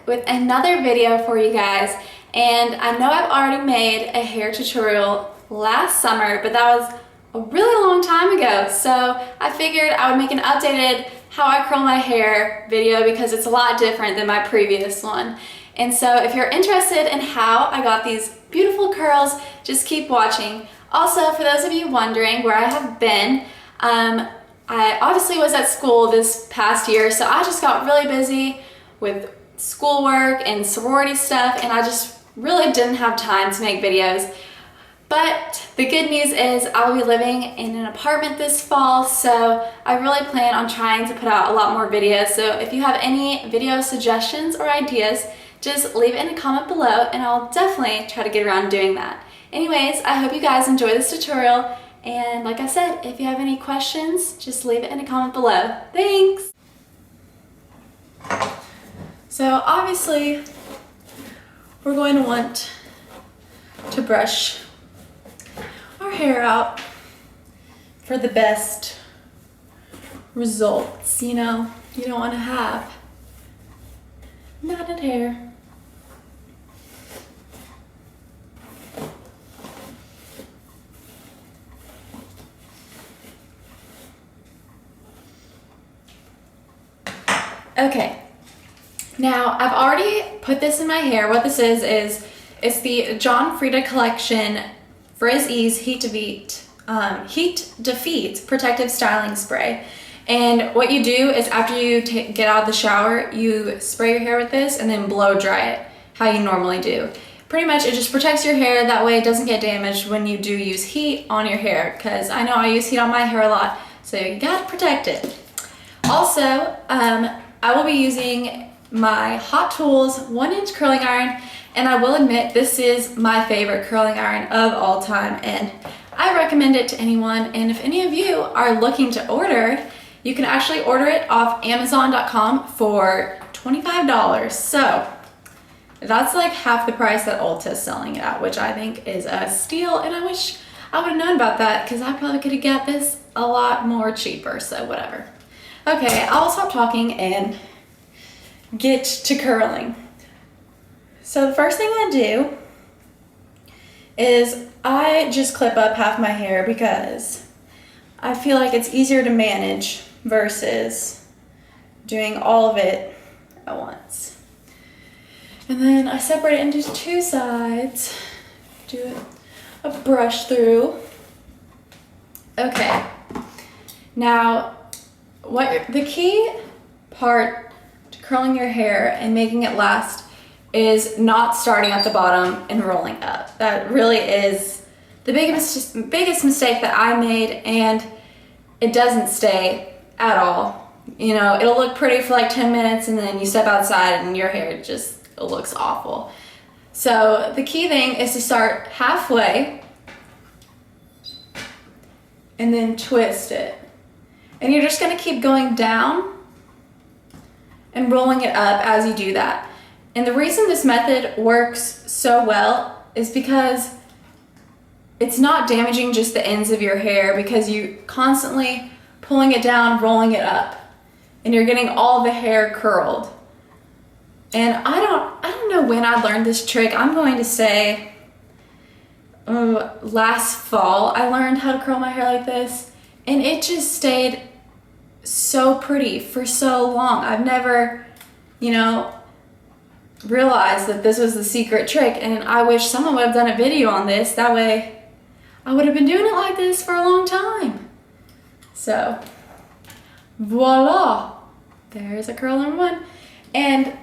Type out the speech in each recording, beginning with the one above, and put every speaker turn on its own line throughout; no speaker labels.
with another video for you guys. And I know I've already made a hair tutorial last summer, but that was a really long time ago. So I figured I would make an updated how I curl my hair video because it's a lot different than my previous one. And so if you're interested in how I got these beautiful curls, just keep watching. Also, for those of you wondering where I have been, I obviously was at school this past year, so I just got really busy with schoolwork and sorority stuff, and I just really didn't have time to make videos. But the good news is I'll be living in an apartment this fall, so I really plan on trying to put out a lot more videos. So if you have any video suggestions or ideas, just leave it in a comment below and I'll definitely try to get around doing that. Anyways, I hope you guys enjoy this tutorial, and like I said, if you have any questions, just leave it in a comment below. Thanks! So obviously, we're going to want to brush our hair out for the best results. You know, you don't want to have knotted hair. Okay, now I've already put this in my hair. What this is it's the Frieda collection Frizz Ease Heat Defeat Protective Styling Spray. And what you do is after you get out of the shower, you spray your hair with this and then blow dry it how you normally do. Pretty much it just protects your hair, that way it doesn't get damaged when you do use heat on your hair, because I know I use heat on my hair a lot, so you gotta protect it. Also, I will be using my Hot Tools 1-inch curling iron, and I will admit this is my favorite curling iron of all time, and I recommend it to anyone. And if any of you are looking to order, you can actually order it off Amazon.com for $25. So that's like half the price that Ulta is selling it at, which I think is a steal, and I wish I would have known about that because I probably could have got this a lot more cheaper, so whatever. Okay, I'll stop talking and get to curling. So the first thing I do is I just clip up half my hair because I feel like it's easier to manage versus doing all of it at once. And then I separate it into two sides, do a brush through. Okay, now the key part to curling your hair and making it last is not starting at the bottom and rolling up. That really is the biggest mistake that I made, and it doesn't stay at all. You know, it'll look pretty for like 10 minutes and then you step outside and your hair just looks awful. So the key thing is to start halfway and then twist it. And you're just gonna keep going down and rolling it up as you do that. And the reason this method works so well is because it's not damaging just the ends of your hair, because you constantly pulling it down, rolling it up, and you're getting all the hair curled. And I don't know when I learned this trick. I'm going to say last fall I learned how to curl my hair like this, and it just stayed so pretty for so long. I've never, you know, realized that this was the secret trick, and I wish someone would have done a video on this. That way I would have been doing it like this for a long time. So voila, there's a curl number one. And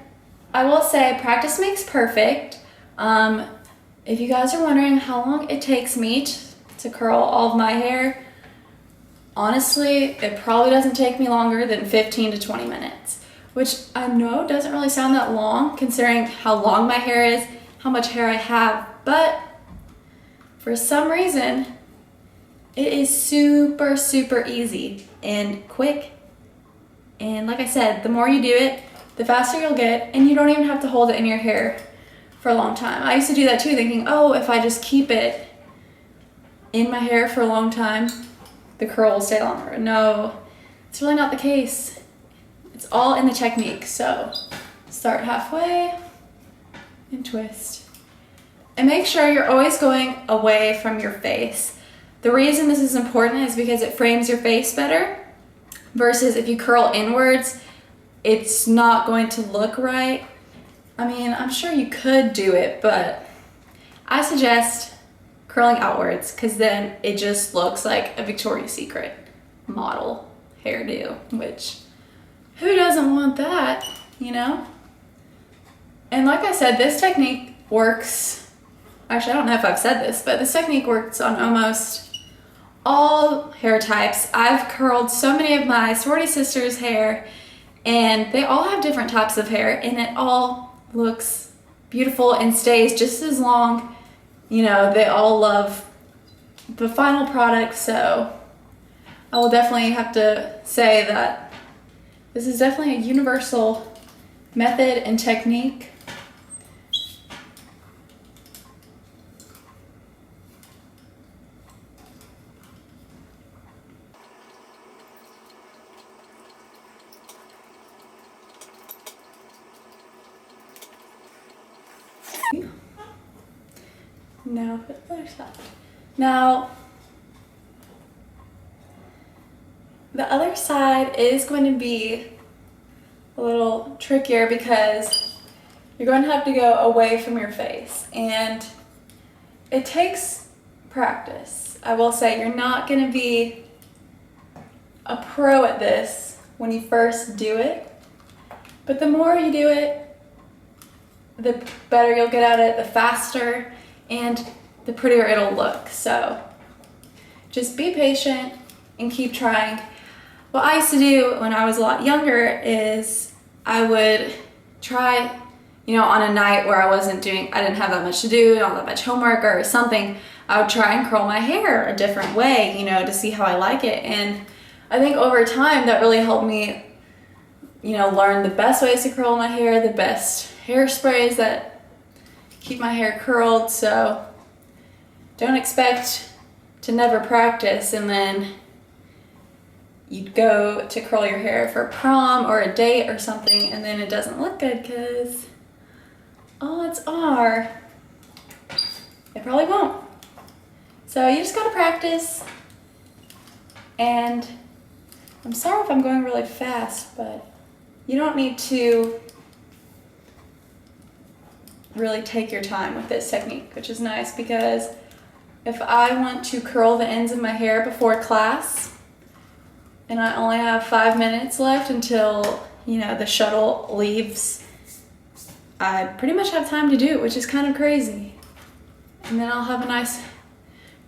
I will say practice makes perfect. If you guys are wondering how long it takes me to curl all of my hair, honestly, it probably doesn't take me longer than 15 to 20 minutes, which I know doesn't really sound that long considering how long my hair is, how much hair I have, but for some reason, it is super, super easy and quick. And like I said, the more you do it, the faster you'll get, and you don't even have to hold it in your hair for a long time. I used to do that too, thinking, oh, if I just keep it in my hair for a long time, the curl will stay longer. No, it's really not the case. It's all in the technique, so Start halfway and twist. And make sure you're always going away from your face. The reason this is important is because it frames your face better, versus if you curl inwards, it's not going to look right. I mean, I'm sure you could do it, but I suggest curling outwards because then it just looks like a Victoria's Secret model hairdo, which who doesn't want that, you know? And like I said, this technique works, actually I don't know if I've said this, but this technique works on almost all hair types. I've curled so many of my sorority sisters' hair and they all have different types of hair and it all looks beautiful and stays just as long. You know, they all love the final product, so I will definitely have to say that this is definitely a universal method and technique. Now for the other side. Now, the other side is going to be a little trickier because you're going to have to go away from your face, and it takes practice. I will say you're not going to be a pro at this when you first do it, but the more you do it, the better you'll get at it, the faster, and the prettier it'll look. So just be patient and keep trying. What I used to do when I was a lot younger is I would try, you know, on a night where I didn't have that much to do, not that much homework or something, I would try and curl my hair a different way, you know, to see how I like it. And I think over time that really helped me, you know, learn the best ways to curl my hair, the best hairsprays that keep my hair curled. So don't expect to never practice and then you go to curl your hair for prom or a date or something and then it doesn't look good because odds are it probably won't. So you just gotta practice. And I'm sorry if I'm going really fast, but you don't need to really take your time with this technique, which is nice because if I want to curl the ends of my hair before class and I only have 5 minutes left until, you know, the shuttle leaves, I pretty much have time to do it, which is kind of crazy. And then I'll have a nice,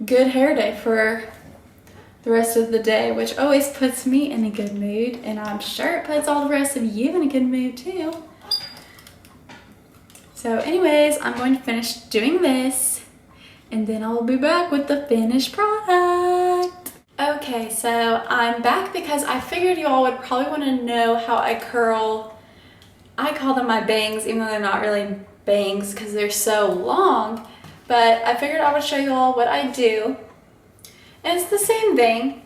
good hair day for the rest of the day, which always puts me in a good mood, and I'm sure it puts all the rest of you in a good mood too. So anyways, I'm going to finish doing this and then I'll be back with the finished product. Okay, so I'm back because I figured you all would probably want to know how I curl. I call them my bangs, even though they're not really bangs because they're so long, but I figured I would show you all what I do. And it's the same thing.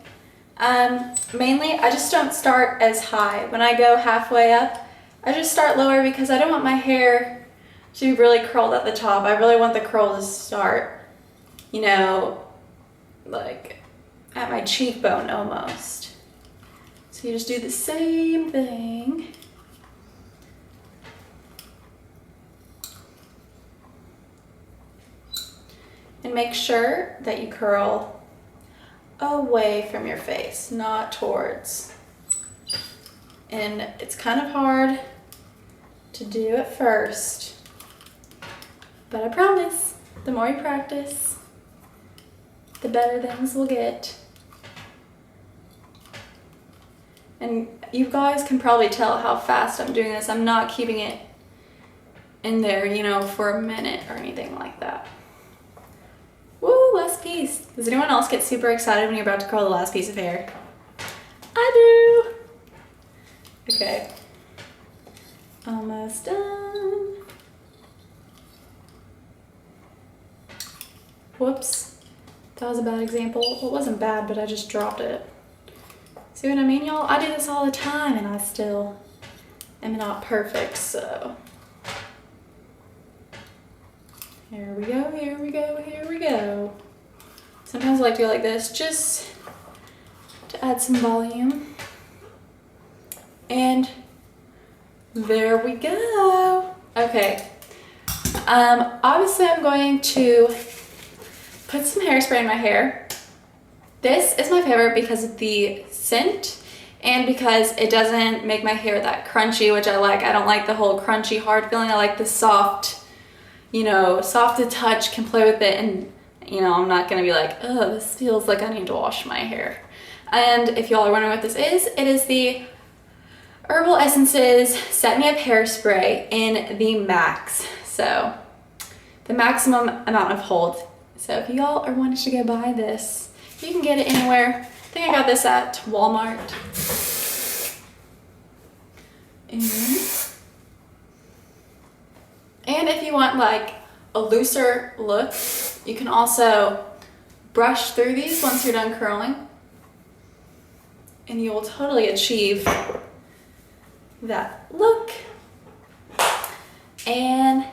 Mainly, I just don't start as high. When I go halfway up, I just start lower because I don't want my hair to be really curled at the top. I really want the curl to start, you know, like at my cheekbone almost. So you just do the same thing. And make sure that you curl away from your face, not towards. And it's kind of hard to do at first, but I promise, the more you practice, the better things will get. And you guys can probably tell how fast I'm doing this. I'm not keeping it in there, you know, for a minute or anything like that. Woo, last piece. Does anyone else get super excited when you're about to curl the last piece of hair? I do. Okay. Almost done. Whoops. That was a bad example. Well, it wasn't bad, but I just dropped it. See what I mean, y'all? I do this all the time and I still am am not perfect, so here we go, here we go, here we go. Sometimes I like to go like this just to add some volume. And there we go. Okay. Obviously I'm going to put some hairspray in my hair. This is my favorite because of the scent and because it doesn't make my hair that crunchy, which I like. I don't like the whole crunchy, hard feeling. I like the soft, you know, soft to touch, can play with it, and you know, I'm not gonna be like, oh, this feels like I need to wash my hair. And if y'all are wondering what this is, it is the Herbal Essences Set Me Up Hairspray in the Max. So the maximum amount of hold. So if y'all are wanting to go buy this, you can get it anywhere. I think I got this at Walmart. And if you want like a looser look, you can also brush through these once you're done curling, and you will totally achieve that look. And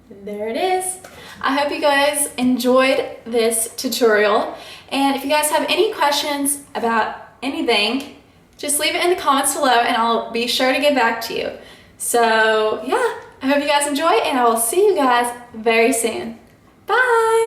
there it is. I hope you guys enjoyed this tutorial, and if you guys have any questions about anything, just leave it in the comments below and I'll be sure to get back to you. So yeah, I hope you guys enjoy, and I will see you guys very soon. Bye!